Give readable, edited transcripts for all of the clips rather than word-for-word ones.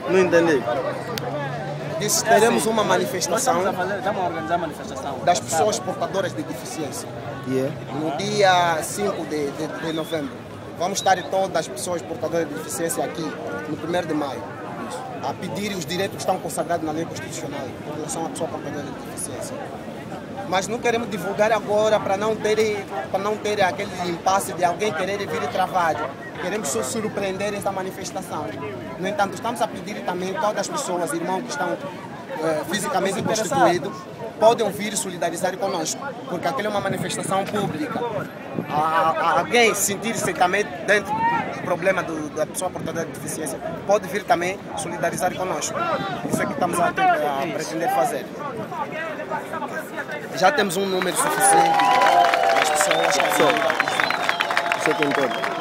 Não entendi. Disse, teremos uma manifestação Estamos a organizar a manifestação das pessoas portadoras de deficiência. No dia 5 de novembro. Vamos estar todas as pessoas portadoras de deficiência aqui, no 1º de maio, a pedir os direitos que estão consagrados na lei constitucional em relação à pessoa portadora de deficiência. Mas não queremos divulgar agora para não ter aquele impasse de alguém querer vir travar. Queremos só surpreender esta manifestação. No entanto, estamos a pedir também todas as pessoas, irmãos que estão fisicamente constituídos, podem vir solidarizar conosco, porque aquela é uma manifestação pública. Alguém sentir-se também dentro do problema da pessoa portadora de deficiência, pode vir também solidarizar conosco. Isso é que estamos a pretender fazer. Já temos um número suficiente das pessoas que Isso é que importa.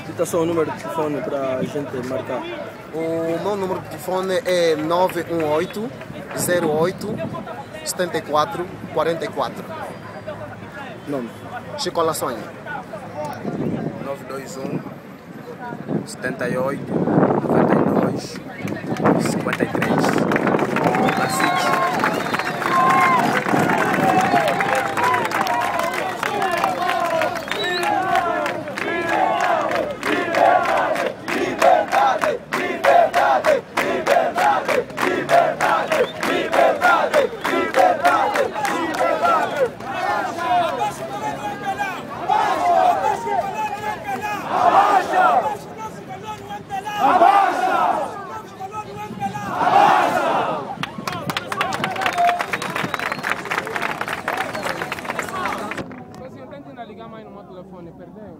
Cita só o número de telefone para a gente marcar. O meu número de telefone é 918 08 74 44. Nome? Chico Laçonha. 921 78 92 53. Ligar mais no meu telefone, perdeu.